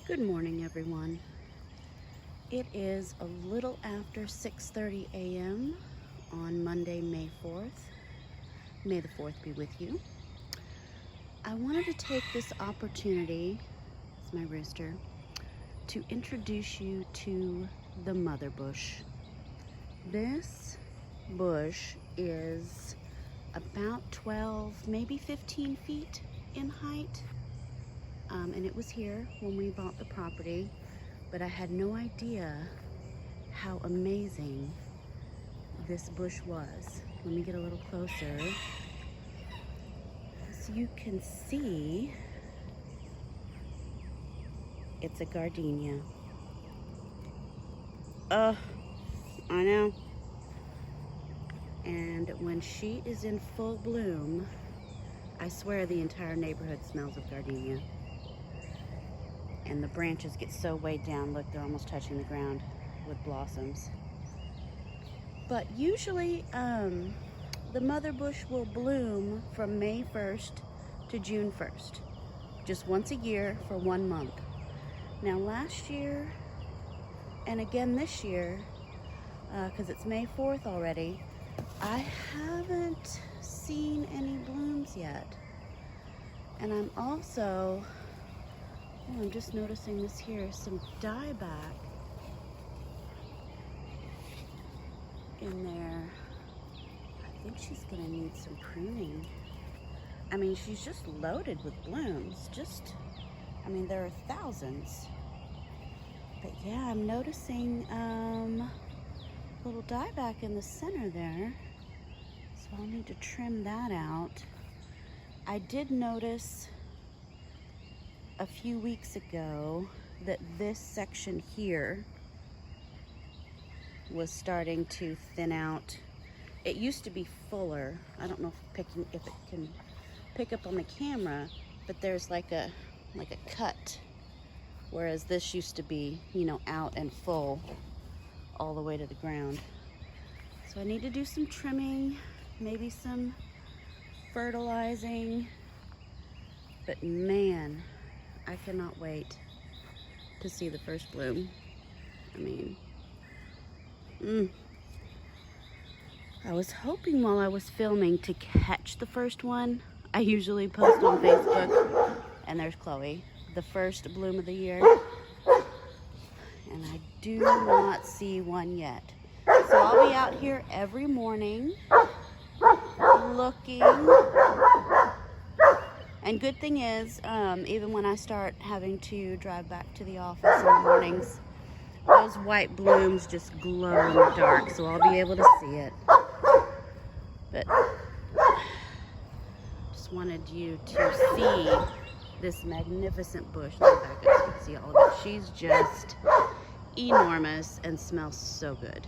Good morning, everyone. It is a little after 6:30 a.m. on Monday, May 4th. May the 4th be with you. I wanted to take this opportunity, it's my rooster, to introduce you to the mother bush. This bush is about 12, maybe 15 feet in height. And it was here when we bought the property, but I had no idea how amazing this bush was. Let me get a little closer. As you can see, it's a gardenia. I know. And when she is in full bloom, I swear the entire neighborhood smells of gardenia. And the branches get so weighed down, look, they're almost touching the ground with blossoms. But usually, the mother bush will bloom from May 1st to June 1st, just once a year for 1 month. Now last year, and again this year, because it's May 4th already, I haven't seen any blooms yet. And I'm also, I'm just noticing this here, some dieback in there. I think she's gonna need some pruning. I mean, she's just loaded with blooms. There are thousands. But yeah, I'm noticing little dieback in the center there. So I'll need to trim that out. I did notice a few weeks ago that this section here was starting to thin out. It used to be fuller. I don't know if it can pick up on the camera, but there's like a cut, whereas this used to be, out and full all the way to the ground. So I need to do some trimming, maybe some fertilizing, but man, I cannot wait to see the first bloom. I was hoping while I was filming to catch the first one. I usually post on Facebook, and there's Chloe, the first bloom of the year. And I do not see one yet. So I'll be out here every morning looking. And good thing is, even when I start having to drive back to the office in the mornings, those white blooms just glow in the dark, so I'll be able to see it. But just wanted you to see this magnificent bush. Look back up, you can see all of it. She's just enormous and smells so good.